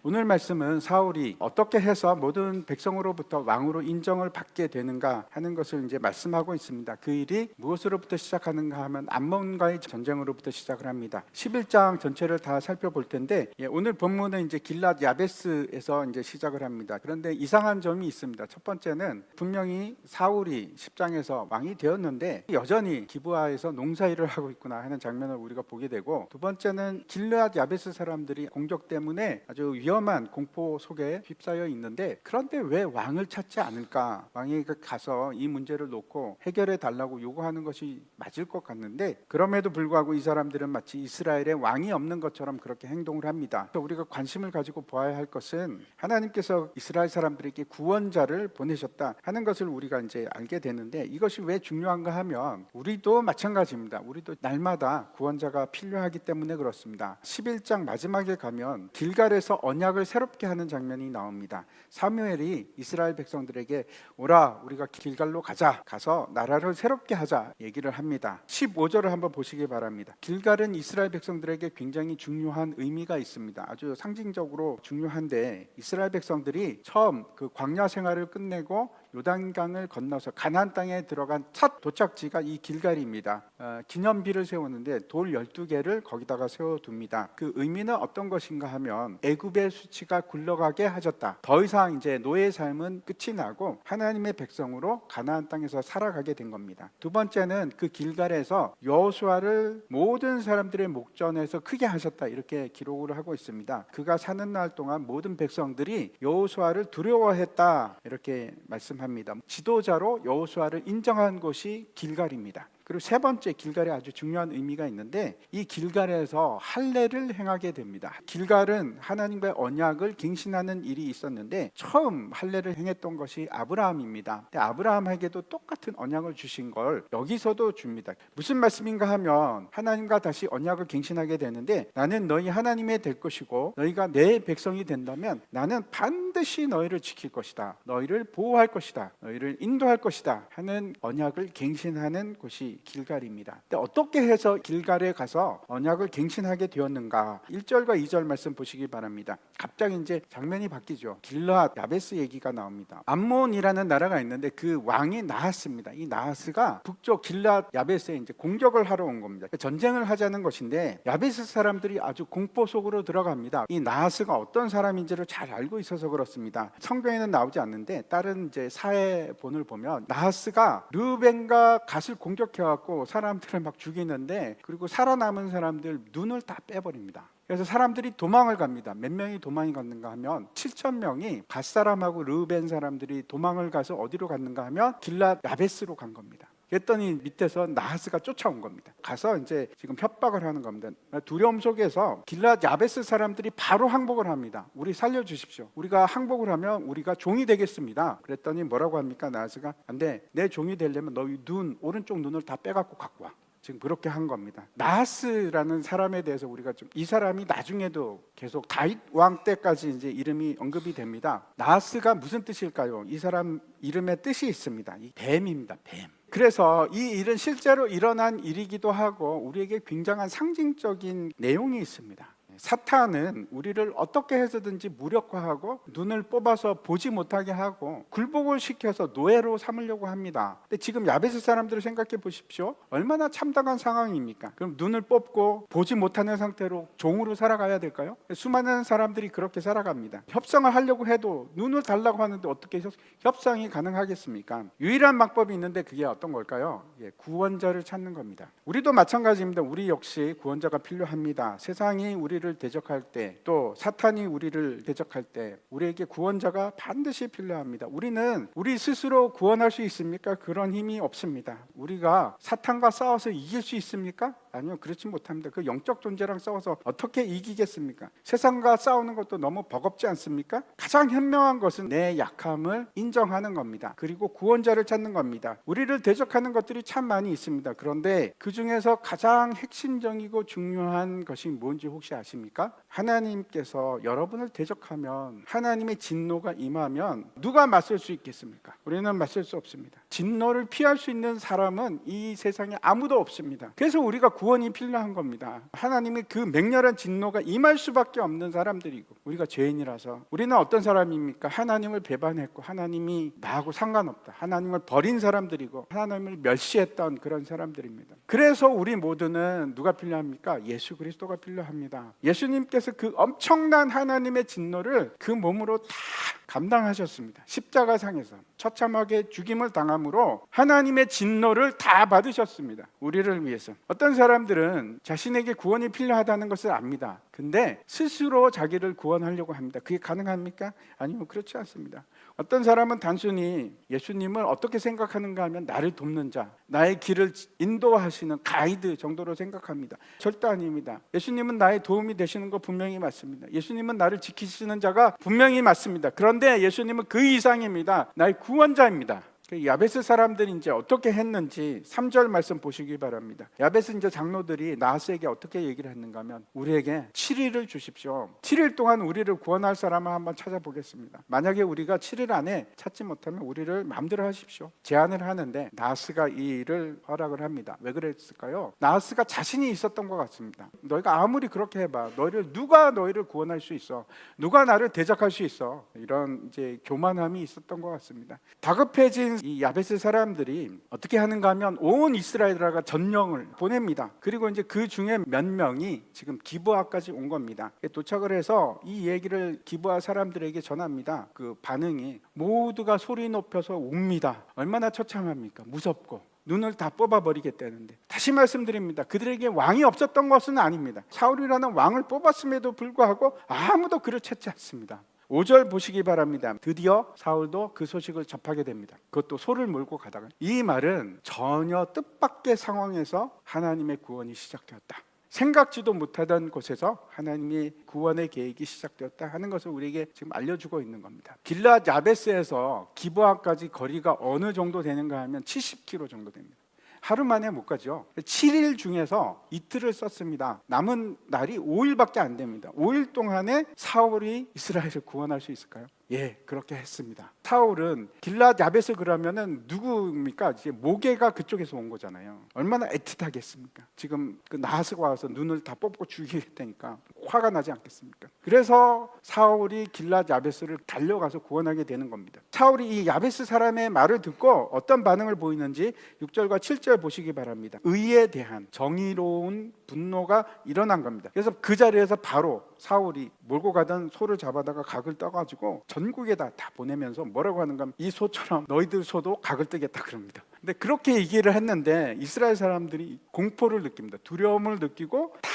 오늘 말씀은 사울이 어떻게 해서 모든 백성으로부터 왕으로 인정을 받게 되는가 하는 것을 이제 말씀하고 있습니다. 그 일이 무엇으로부터 시작하는가 하면 암몬과의 전쟁으로부터 시작을 합니다. 11장 전체를 다 살펴볼 텐데 오늘 본문은 이제 길랏 야베스에서 이제 시작을 합니다. 그런데 이상한 점이 있습니다. 첫 번째는 분명히 사울이 10장에서 왕이 되었는데 여전히 기브아에서 농사일을 하고 있구나 하는 장면을 우리가 보게 되고, 두 번째는 길랏 야베스 사람들이 공격 때문에 아주 위험한 공포 속에 휩싸여 있는데, 그런데 왜 왕을 찾지 않을까? 왕이 가서 이 문제를 놓고 해결해 달라고 요구하는 것이 맞을 것 같는데, 그럼에도 불구하고 이 사람들은 마치 이스라엘에 왕이 없는 것처럼 그렇게 행동을 합니다. 그래서 우리가 관심을 가지고 보아야 할 것은 하나님께서 이스라엘 사람들에게 구원자를 보내셨다 하는 것을 우리가 이제 알게 되는데, 이것이 왜 중요한가 하면 우리도 마찬가지입니다. 우리도 날마다 구원자가 필요하기 때문에 그렇습니다. 11장 마지막에 가면 길갈에서 언약을 새롭게 하는 장면이 나옵니다. 사무엘이 이스라엘 백성들에게 오라, 우리가 길갈로 가서 나라를 새롭게 하자 얘기를 합니다. 15절을 한번 보시기 바랍니다. 길갈은 이스라엘 백성들에게 굉장히 중요한 의미가 있습니다. 아주 상징적으로 중요한데, 이스라엘 백성들이 처음 그 광야 생활을 끝내고 요단강을 건너서 가나안 땅에 들어간 첫 도착지가 이 길갈입니다. 기념비를 세우는데 돌 12개를 거기다가 세워둡니다. 그 의미는 어떤 것인가 하면 애굽의 수치가 굴러가게 하셨다. 더 이상 이제 노예 삶은 끝이 나고 하나님의 백성으로 가나안 땅에서 살아가게 된 겁니다. 두 번째는 그 길갈에서 여호수아를 모든 사람들의 목전에서 크게 하셨다, 이렇게 기록을 하고 있습니다. 그가 사는 날 동안 모든 백성들이 여호수아를 두려워했다, 이렇게 말씀합니다. 지도자로 여호수아를 인정한 곳이 길갈입니다. 그리고 세 번째, 길갈에 아주 중요한 의미가 있는데, 이 길갈에서 할례를 행하게 됩니다. 길갈은 하나님과의 언약을 갱신하는 일이 있었는데 처음 할례를 행했던 것이 아브라함입니다. 근데 아브라함에게도 똑같은 언약을 주신 걸 여기서도 줍니다. 무슨 말씀인가 하면 하나님과 다시 언약을 갱신하게 되는데, 나는 너희 하나님이 될 것이고 너희가 내 백성이 된다면 나는 반드시 너희를 지킬 것이다, 너희를 보호할 것이다, 너희를 인도할 것이다 하는 언약을 갱신하는 곳이 길갈입니다. 근데 어떻게 해서 길갈에 가서 언약을 갱신하게 되었는가? 1절과 2절 말씀 보시기 바랍니다. 갑자기 이제 장면이 바뀌죠. 길랏 야베스 얘기가 나옵니다. 암몬이라는 나라가 있는데 그 왕이 나하스입니다. 이 나하스가 북쪽 길랏 야베스에 이제 공격을 하러 온 겁니다. 전쟁을 하자는 것인데 야베스 사람들이 아주 공포 속으로 들어갑니다. 이 나하스가 어떤 사람인지를 잘 알고 있어서 그렇습니다. 성경에는 나오지 않는데 다른 이제 사회본을 보면 나하스가 르벤과 갓을 공격해 갖고 사람들을 막 죽이는데, 그리고 살아남은 사람들 눈을 다 빼버립니다. 그래서 사람들이 도망을 갑니다. 몇 명이 도망이 갔는가 하면 7,000명이 갓 사람하고 르벤 사람들이 도망을 가서 어디로 갔는가 하면 길랏 야베스로 간 겁니다. 그랬더니 밑에서 나하스가 쫓아온 겁니다. 가서 이제 지금 협박을 하는 겁니다. 두려움 속에서 길랏 야베스 사람들이 바로 항복을 합니다. 우리 살려주십시오. 우리가 항복을 하면 우리가 종이 되겠습니다. 그랬더니 뭐라고 합니까? 나하스가 안 돼. 내 종이 되려면 너희 오른쪽 눈을 다 빼갖고 갖고 와. 지금 그렇게 한 겁니다. 나하스라는 사람에 대해서 우리가 이 사람이 나중에도 계속 다윗 왕 때까지 이제 이름이 언급이 됩니다. 나하스가 무슨 뜻일까요? 이 사람 이름의 뜻이 있습니다. 이 뱀입니다. 뱀. 그래서 이 일은 실제로 일어난 일이기도 하고 우리에게 굉장한 상징적인 내용이 있습니다. 사탄은 우리를 어떻게 해서든지 무력화하고 눈을 뽑아서 보지 못하게 하고 굴복을 시켜서 노예로 삼으려고 합니다. 근데 지금 야베스 사람들을 생각해 보십시오. 얼마나 참담한 상황입니까? 그럼 눈을 뽑고 보지 못하는 상태로 종으로 살아가야 될까요? 수많은 사람들이 그렇게 살아갑니다. 협상을 하려고 해도 눈을 달라고 하는데 어떻게 협상이 가능하겠습니까? 유일한 방법이 있는데 그게 어떤 걸까요? 구원자를 찾는 겁니다. 우리도 마찬가지입니다. 우리 역시 구원자가 필요합니다. 세상이 우리를 대적할 때, 또 사탄이 우리를 대적할 때 우리에게 구원자가 반드시 필요합니다. 우리는 우리 스스로 구원할 수 있습니까? 그런 힘이 없습니다. 우리가 사탄과 싸워서 이길 수 있습니까? 아니요, 그렇지 못합니다. 그 영적 존재랑 싸워서 어떻게 이기겠습니까? 세상과 싸우는 것도 너무 버겁지 않습니까? 가장 현명한 것은 내 약함을 인정하는 겁니다. 그리고 구원자를 찾는 겁니다. 우리를 대적하는 것들이 참 많이 있습니다. 그런데 그 중에서 가장 핵심적이고 중요한 것이 뭔지 혹시 아십니까? 하나님께서 여러분을 대적하면, 하나님의 진노가 임하면 누가 맞설 수 있겠습니까? 우리는 맞설 수 없습니다. 진노를 피할 수 있는 사람은 이 세상에 아무도 없습니다. 그래서 우리가 구원이 필요한 겁니다. 하나님의 그 맹렬한 진노가 임할 수밖에 없는 사람들이고, 우리가 죄인이라서. 우리는 어떤 사람입니까? 하나님을 배반했고 하나님이 나하고 상관없다, 하나님을 버린 사람들이고 하나님을 멸시했던 그런 사람들입니다. 그래서 우리 모두는 누가 필요합니까? 예수 그리스도가 필요합니다. 예수님께서 그 엄청난 하나님의 진노를 그 몸으로 다 감당하셨습니다. 십자가상에서 처참하게 죽임을 당함으로 하나님의 진노를 다 받으셨습니다. 우리를 위해서. 어떤 사람들은 자신에게 구원이 필요하다는 것을 압니다. 근데 스스로 자기를 구원하려고 합니다. 그게 가능합니까? 아니요, 그렇지 않습니다. 어떤 사람은 단순히 예수님을 어떻게 생각하는가 하면 나를 돕는 자, 나의 길을 인도하시는 가이드 정도로 생각합니다. 절대 아닙니다. 예수님은 나의 도움이 되시는 거 분명히 맞습니다. 예수님은 나를 지키시는 자가 분명히 맞습니다. 그런데 예수님은 그 이상입니다. 나의 구원자입니다. 야베스 사람들이 이제 어떻게 했는지 3절 말씀 보시기 바랍니다. 야베스 이제 장로들이 나하스에게 어떻게 얘기를 했는가 하면, 우리에게 7일을 주십시오. 7일 동안 우리를 구원할 사람을 한번 찾아보겠습니다. 만약에 우리가 7일 안에 찾지 못하면 우리를 마음대로 하십시오. 제안을 하는데 나하스가 이 일을 허락을 합니다. 왜 그랬을까요? 나하스가 자신이 있었던 것 같습니다. 너희가 아무리 그렇게 해봐, 누가 너희를 구원할 수 있어? 누가 나를 대적할 수 있어? 이런 이제 교만함이 있었던 것 같습니다. 다급해진 이 야베스 사람들이 어떻게 하는가 하면 온 이스라엘에다가 전령을 보냅니다. 그리고 이제 그 중에 몇 명이 지금 기브아까지 온 겁니다. 도착을 해서 이 얘기를 기브아 사람들에게 전합니다. 그 반응이 모두가 소리 높여서 웁니다. 얼마나 처참합니까? 무섭고 눈을 다 뽑아버리겠다는데. 다시 말씀드립니다. 그들에게 왕이 없었던 것은 아닙니다. 사울이라는 왕을 뽑았음에도 불구하고 아무도 그를 찾지 않습니다. 5절 보시기 바랍니다. 드디어 사울도 그 소식을 접하게 됩니다. 그것도 소를 몰고 가다가. 이 말은 전혀 뜻밖의 상황에서 하나님의 구원이 시작되었다, 생각지도 못하던 곳에서 하나님의 구원의 계획이 시작되었다 하는 것을 우리에게 지금 알려주고 있는 겁니다. 길앗 야베스에서 기브아까지 거리가 어느 정도 되는가 하면 70km 정도 됩니다. 하루 만에 못 가죠. 7일 중에서 이틀을 썼습니다. 남은 날이 5일밖에 안 됩니다. 5일 동안에 사울이 이스라엘을 구원할 수 있을까요? 예, 그렇게 했습니다. 사울은 길앗 야벳을 그러면은 누구입니까? 이제 모계가 그쪽에서 온 거잖아요. 얼마나 애틋하겠습니까? 지금 그 나하스가 와서 눈을 다 뽑고 죽이겠다니까 화가 나지 않겠습니까? 그래서 사울이 길앗 야벳을 달려가서 구원하게 되는 겁니다. 사울이 이 야베스 사람의 말을 듣고 어떤 반응을 보이는지 6절과 7절 보시기 바랍니다. 의에 대한 정의로운 분노가 일어난 겁니다. 그래서 그 자리에서 바로 사울이 몰고 가던 소를 잡아다가 각을 떠가지고 전국에다 다 보내면서 뭐라고 하는가 하면, 이 소처럼 너희들 소도 각을 뜨겠다 그럽니다. 근데 그렇게 얘기를 했는데 이스라엘 사람들이 공포를 느낍니다. 두려움을 느끼고 다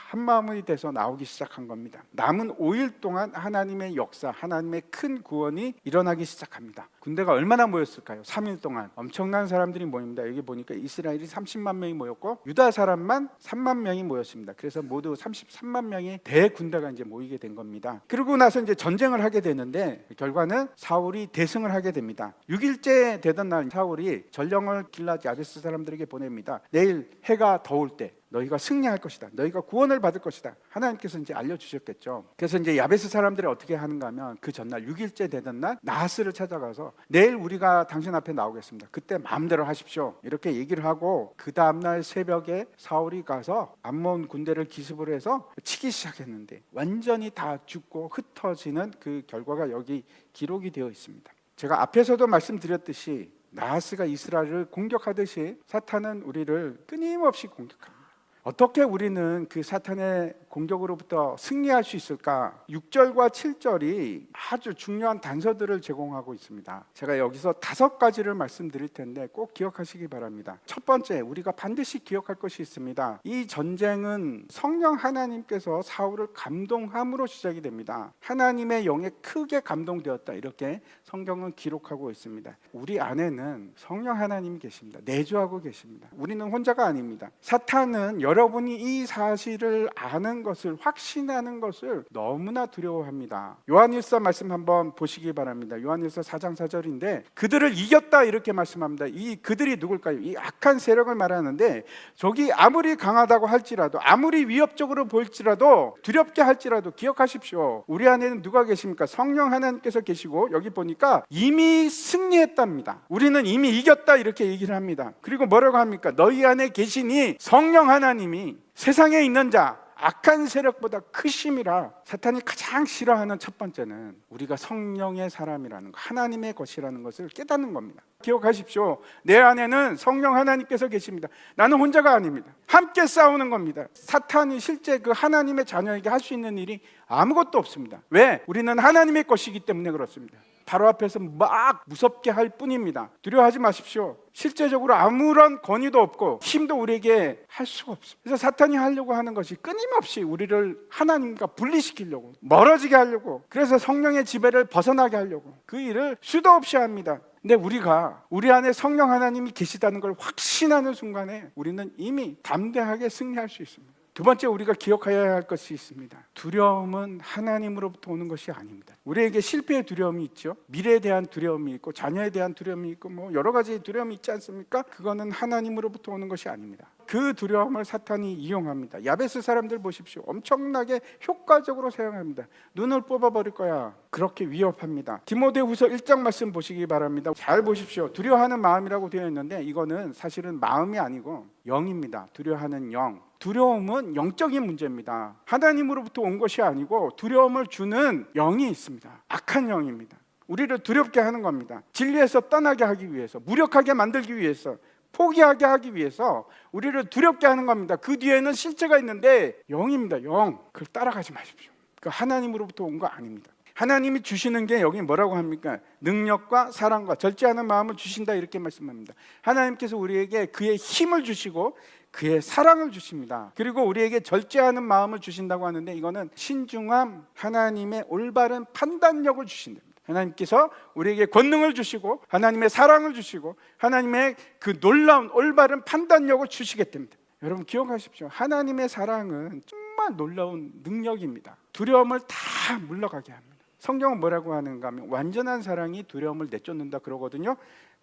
한마음이 돼서 나오기 시작한 겁니다. 남은 5일 동안 하나님의 역사, 하나님의 큰 구원이 일어나기 시작합니다. 군대가 얼마나 모였을까요? 3일 동안 엄청난 사람들이 모입니다. 여기 보니까 이스라엘이 30만 명이 모였고 유다 사람만 3만 명이 모였습니다. 그래서 모두 33만 명의 대군대가 이제 모이게 된 겁니다. 그러고 나서 이제 전쟁을 하게 되는데 결과는 사울이 대승을 하게 됩니다. 6일째 되던 날 사울이 전령을 길앗 야베스 사람들에게 보냅니다. 내일 해가 더울 때 너희가 승리할 것이다, 너희가 구원을 받을 것이다, 하나님께서 이제 알려주셨겠죠. 그래서 이제 야베스 사람들이 어떻게 하는가 하면 그 전날 6일째 되던 날 나하스를 찾아가서 내일 우리가 당신 앞에 나오겠습니다, 그때 마음대로 하십시오, 이렇게 얘기를 하고 그 다음날 새벽에 사울이 가서 암몬 군대를 기습을 해서 치기 시작했는데 완전히 다 죽고 흩어지는 그 결과가 여기 기록이 되어 있습니다. 제가 앞에서도 말씀드렸듯이 나하스가 이스라엘을 공격하듯이 사탄은 우리를 끊임없이 공격합니다. 어떻게 우리는 그 사탄의 공격으로부터 승리할 수 있을까? 6절과 7절이 아주 중요한 단서들을 제공하고 있습니다. 제가 여기서 5가지를 말씀드릴 텐데 꼭 기억하시기 바랍니다. 첫 번째, 우리가 반드시 기억할 것이 있습니다. 이 전쟁은 성령 하나님께서 사울을 감동함으로 시작이 됩니다. 하나님의 영에 크게 감동되었다, 이렇게 성경은 기록하고 있습니다. 우리 안에는 성령 하나님이 계십니다. 내주하고 계십니다. 우리는 혼자가 아닙니다. 사탄은 여러분이 이 사실을 아는 것을 확신하는 것을 너무나 두려워합니다. 요한일서 말씀 한번 보시기 바랍니다. 요한일서 4장 4절인데 그들을 이겼다 이렇게 말씀합니다. 이 그들이 누굴까요? 이 악한 세력을 말하는데 저기 아무리 강하다고 할지라도 아무리 위협적으로 보일지라도 두렵게 할지라도 기억하십시오. 우리 안에는 누가 계십니까? 성령 하나님께서 계시고 여기 보니까 이미 승리했답니다. 우리는 이미 이겼다 이렇게 얘기를 합니다. 그리고 뭐라고 합니까? 너희 안에 계시니 성령 하나님이 세상에 있는 자 악한 세력보다 크심이라. 사탄이 가장 싫어하는 첫 번째는 우리가 성령의 사람이라는 것, 하나님의 것이라는 것을 깨닫는 겁니다. 기억하십시오. 내 안에는 성령 하나님께서 계십니다. 나는 혼자가 아닙니다. 함께 싸우는 겁니다. 사탄이 실제 그 하나님의 자녀에게 할 수 있는 일이 아무것도 없습니다. 왜? 우리는 하나님의 것이기 때문에 그렇습니다. 바로 앞에서 막 무섭게 할 뿐입니다. 두려워하지 마십시오. 실제적으로 아무런 권위도 없고 힘도 우리에게 할 수가 없습니다. 그래서 사탄이 하려고 하는 것이 끊임없이 우리를 하나님과 분리시키려고, 멀어지게 하려고, 그래서 성령의 지배를 벗어나게 하려고 그 일을 수도 없이 합니다. 근데 우리가 우리 안에 성령 하나님이 계시다는 걸 확신하는 순간에 우리는 이미 담대하게 승리할 수 있습니다. 두 번째 우리가 기억해야 할 것이 있습니다. 두려움은 하나님으로부터 오는 것이 아닙니다. 우리에게 실패의 두려움이 있죠. 미래에 대한 두려움이 있고 자녀에 대한 두려움이 있고 뭐 여러 가지 두려움이 있지 않습니까? 그거는 하나님으로부터 오는 것이 아닙니다. 그 두려움을 사탄이 이용합니다. 야베스 사람들 보십시오. 엄청나게 효과적으로 사용합니다. 눈을 뽑아버릴 거야. 그렇게 위협합니다. 디모데후서 1장 말씀 보시기 바랍니다. 잘 보십시오. 두려워하는 마음이라고 되어 있는데 이거는 사실은 마음이 아니고 영입니다. 두려워하는 영. 두려움은 영적인 문제입니다. 하나님으로부터 온 것이 아니고 두려움을 주는 영이 있습니다. 악한 영입니다. 우리를 두렵게 하는 겁니다. 진리에서 떠나게 하기 위해서, 무력하게 만들기 위해서, 포기하게 하기 위해서 우리를 두렵게 하는 겁니다. 그 뒤에는 실체가 있는데 영입니다. 영. 그걸 따라가지 마십시오. 그 하나님으로부터 온 거 아닙니다. 하나님이 주시는 게 여기 뭐라고 합니까? 능력과 사랑과 절제하는 마음을 주신다 이렇게 말씀합니다. 하나님께서 우리에게 그의 힘을 주시고 그의 사랑을 주십니다. 그리고 우리에게 절제하는 마음을 주신다고 하는데 이거는 신중함, 하나님의 올바른 판단력을 주신답니다. 하나님께서 우리에게 권능을 주시고 하나님의 사랑을 주시고 하나님의 그 놀라운 올바른 판단력을 주시겠답니다. 여러분 기억하십시오. 하나님의 사랑은 정말 놀라운 능력입니다. 두려움을 다 물러가게 합니다. 성경은 뭐라고 하는가 하면 완전한 사랑이 두려움을 내쫓는다 그러거든요.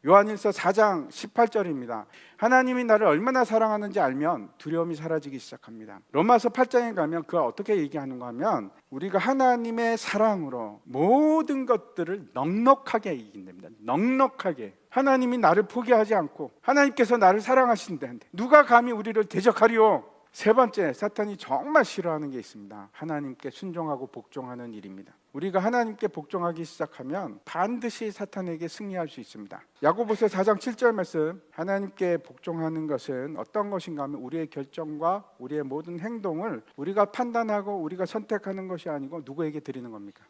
요한일서 4장 18절입니다. 하나님이 나를 얼마나 사랑하는지 알면 두려움이 사라지기 시작합니다. 로마서 8장에 가면 그가 어떻게 얘기하는가 하면 우리가 하나님의 사랑으로 모든 것들을 넉넉하게 이긴답니다. 넉넉하게. 하나님이 나를 포기하지 않고 하나님께서 나를 사랑하신다는데 누가 감히 우리를 대적하리요? 세 번째, 사탄이 정말 싫어하는 게 있습니다. 하나님께 순종하고 복종하는 일입니다. 우리가 하나님께 복종하기 시작하면 반드시 사탄에게 승리할 수 있습니다. 야고보서 4장 7절 말씀, 하나님께 복종하는 것은 어떤 것인가 하면 우리의 결정과 우리의 모든 행동을 우리가 판단하고 우리가 선택하는 것이 아니고 누구에게 드리는 겁니까?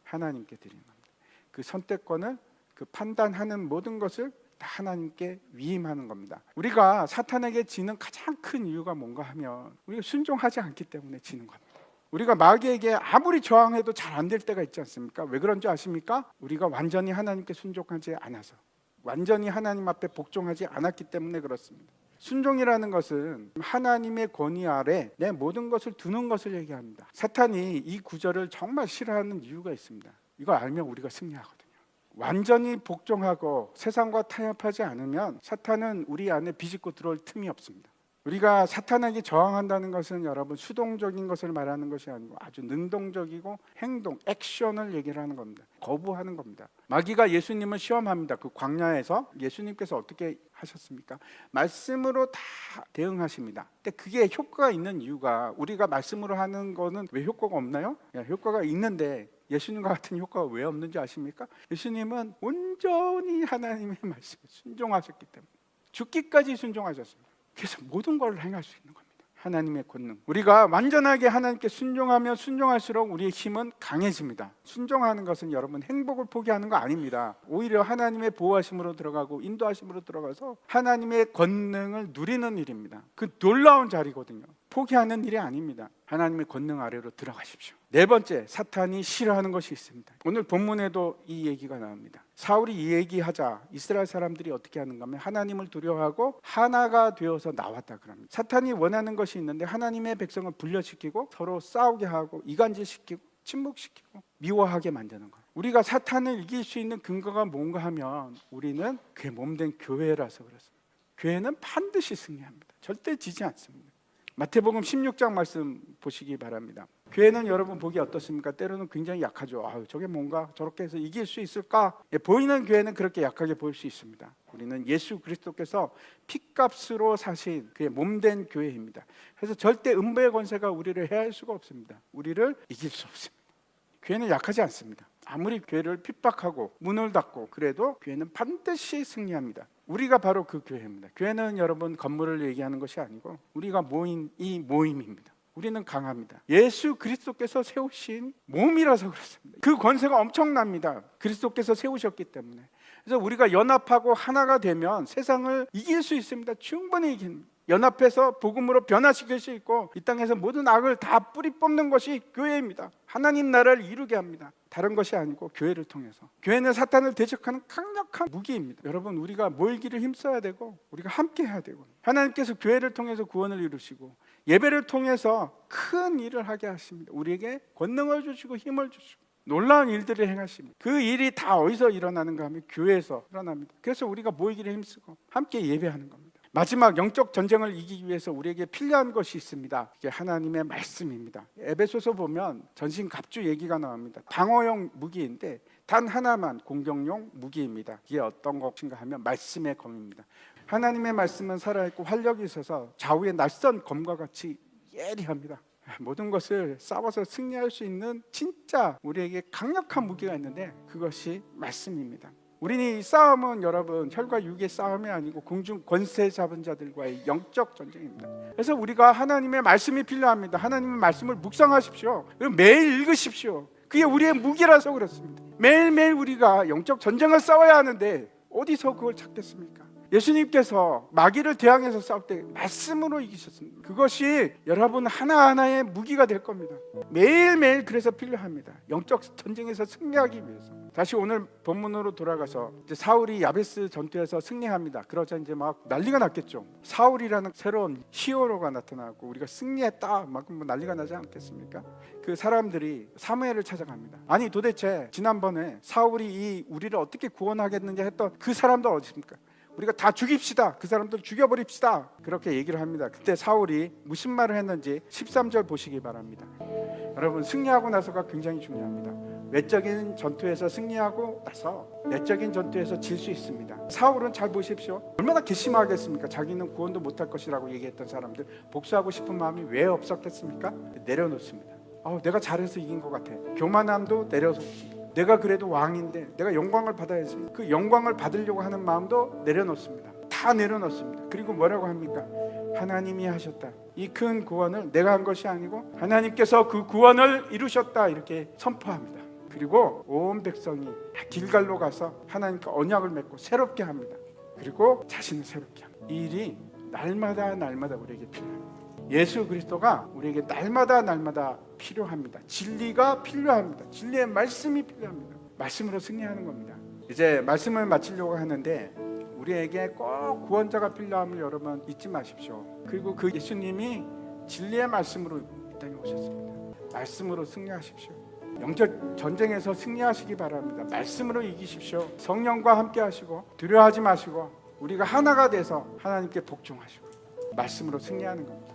하나님께 드리는 겁니다. 그 선택권을, 그 판단하는 모든 것을 다 하나님께 위임하는 겁니다. 우리가 사탄에게 지는 가장 큰 이유가 뭔가 하면 우리가 순종하지 않기 때문에 지는 겁니다. 우리가 마귀에게 아무리 저항해도 잘 안 될 때가 있지 않습니까? 왜 그런지 아십니까? 우리가 완전히 하나님께 순종하지 않아서, 완전히 하나님 앞에 복종하지 않았기 때문에 그렇습니다. 순종이라는 것은 하나님의 권위 아래 내 모든 것을 두는 것을 얘기합니다. 사탄이 이 구절을 정말 싫어하는 이유가 있습니다. 이걸 알면 우리가 승리하거든요. 완전히 복종하고 세상과 타협하지 않으면 사탄은 우리 안에 비집고 들어올 틈이 없습니다. 우리가 사탄에게 저항한다는 것은 여러분 수동적인 것을 말하는 것이 아니고 아주 능동적이고 행동, 액션을 얘기를 하는 겁니다. 거부하는 겁니다. 마귀가 예수님을 시험합니다. 그 광야에서 예수님께서 어떻게 하셨습니까? 말씀으로 다 대응하십니다. 근데 그게 효과가 있는 이유가 우리가 말씀으로 하는 거는 왜 효과가 없나요? 효과가 있는데 예수님과 같은 효과가 왜 없는지 아십니까? 예수님은 온전히 하나님의 말씀에 순종하셨기 때문에 죽기까지 순종하셨습니다. 그래서 모든 걸 행할 수 있는 겁니다. 하나님의 권능. 우리가 완전하게 하나님께 순종하면 순종할수록 우리의 힘은 강해집니다. 순종하는 것은 여러분 행복을 포기하는 거 아닙니다. 오히려 하나님의 보호하심으로 들어가고 인도하심으로 들어가서 하나님의 권능을 누리는 일입니다. 그 놀라운 자리거든요. 포기하는 일이 아닙니다. 하나님의 권능 아래로 들어가십시오. 네 번째, 사탄이 싫어하는 것이 있습니다. 오늘 본문에도 이 얘기가 나옵니다. 사울이 이 얘기하자 이스라엘 사람들이 어떻게 하는가 하면 하나님을 두려워하고 하나가 되어서 나왔다 그럽니다. 사탄이 원하는 것이 있는데 하나님의 백성을 분열시키고 서로 싸우게 하고 이간질시키고 침묵시키고 미워하게 만드는 거예요. 우리가 사탄을 이길 수 있는 근거가 뭔가 하면 우리는 그의 몸된 교회라서 그렇습니다. 교회는 반드시 승리합니다. 절대 지지 않습니다. 마태복음 16장 말씀 보시기 바랍니다. 교회는 여러분 보기 어떻습니까? 때로는 굉장히 약하죠. 저게 뭔가 저렇게 해서 이길 수 있을까? 보이는 교회는 그렇게 약하게 보일 수 있습니다. 우리는 예수 그리스도께서 핏값으로 사신 그의 몸된 교회입니다. 그래서 절대 음부의 권세가 우리를 해할 수가 없습니다. 우리를 이길 수 없습니다. 교회는 약하지 않습니다. 아무리 교회를 핍박하고 문을 닫고 그래도 교회는 반드시 승리합니다. 우리가 바로 그 교회입니다. 교회는 여러분 건물을 얘기하는 것이 아니고 우리가 모인 이 모임입니다. 우리는 강합니다. 예수 그리스도께서 세우신 몸이라서 그렇습니다. 그 권세가 엄청납니다. 그리스도께서 세우셨기 때문에. 그래서 우리가 연합하고 하나가 되면 세상을 이길 수 있습니다. 충분히 이깁니다. 연합해서 복음으로 변화시킬 수 있고 이 땅에서 모든 악을 다 뿌리 뽑는 것이 교회입니다. 하나님 나라를 이루게 합니다. 다른 것이 아니고 교회를 통해서. 교회는 사탄을 대적하는 강력한 무기입니다. 여러분, 우리가 모이기를 힘써야 되고 우리가 함께 해야 되고 하나님께서 교회를 통해서 구원을 이루시고 예배를 통해서 큰 일을 하게 하십니다. 우리에게 권능을 주시고 힘을 주시고 놀라운 일들을 행하십니다. 그 일이 다 어디서 일어나는가 하면 교회에서 일어납니다. 그래서 우리가 모이기를 힘쓰고 함께 예배하는 겁니다. 마지막 영적 전쟁을 이기기 위해서 우리에게 필요한 것이 있습니다. 이게 하나님의 말씀입니다. 에베소서 보면 전신갑주 얘기가 나옵니다. 방어용 무기인데 단 하나만 공격용 무기입니다. 이게 어떤 것인가 하면 말씀의 검입니다. 하나님의 말씀은 살아있고 활력이 있어서 좌우의 낯선 검과 같이 예리합니다. 모든 것을 싸워서 승리할 수 있는 진짜 우리에게 강력한 무기가 있는데 그것이 말씀입니다. 우리는 이 싸움은 여러분 혈과 육의 싸움이 아니고 공중 권세 잡은 자들과의 영적 전쟁입니다. 그래서 우리가 하나님의 말씀이 필요합니다. 하나님의 말씀을 묵상하십시오. 그리고 매일 읽으십시오. 그게 우리의 무기라서 그렇습니다. 매일매일 우리가 영적 전쟁을 싸워야 하는데 어디서 그걸 찾겠습니까? 예수님께서 마귀를 대항해서 싸울 때 말씀으로 이기셨습니다. 그것이 여러분 하나하나의 무기가 될 겁니다. 매일매일 그래서 필요합니다. 영적 전쟁에서 승리하기 위해서. 다시 오늘 본문으로 돌아가서 이제 사울이 야베스 전투에서 승리합니다. 그러자 이제 막 난리가 났겠죠. 사울이라는 새로운 히어로가 나타나고 우리가 승리했다 막 난리가 나지 않겠습니까? 그 사람들이 사무엘을 찾아갑니다. 아니 도대체 지난번에 사울이 이 우리를 어떻게 구원하겠느냐 했던 그 사람들 어디 있습니까? 우리가 다 죽입시다. 그 사람들 죽여버립시다. 그렇게 얘기를 합니다. 그때 사울이 무슨 말을 했는지 13절 보시기 바랍니다. 여러분, 승리하고 나서가 굉장히 중요합니다. 외적인 전투에서 승리하고 나서 내적인 전투에서 질 수 있습니다. 사울은 잘 보십시오. 얼마나 괘씸하겠습니까? 자기는 구원도 못할 것이라고 얘기했던 사람들 복수하고 싶은 마음이 왜 없었겠습니까? 내려놓습니다. 내가 잘해서 이긴 것 같아. 교만함도 내려놓습니다. 내가 그래도 왕인데 내가 영광을 받아야지. 그 영광을 받으려고 하는 마음도 내려놓습니다. 다 내려놓습니다. 그리고 뭐라고 합니까? 하나님이 하셨다. 이 큰 구원을 내가 한 것이 아니고 하나님께서 그 구원을 이루셨다. 이렇게 선포합니다. 그리고 온 백성이 길갈로 가서 하나님과 언약을 맺고 새롭게 합니다. 그리고 자신을 새롭게 합니다. 이 일이 날마다 우리에게 필요합니다. 예수 그리스도가 우리에게 날마다 필요합니다. 진리가 필요합니다. 진리의 말씀이 필요합니다. 말씀으로 승리하는 겁니다. 이제 말씀을 마치려고 하는데 우리에게 꼭 구원자가 필요함을 여러분 잊지 마십시오. 그리고 그 예수님이 진리의 말씀으로 이 땅에 오셨습니다. 말씀으로 승리하십시오. 영적 전쟁에서 승리하시기 바랍니다. 말씀으로 이기십시오. 성령과 함께 하시고 두려워하지 마시고 우리가 하나가 돼서 하나님께 복종하시고 말씀으로 승리하는 겁니다.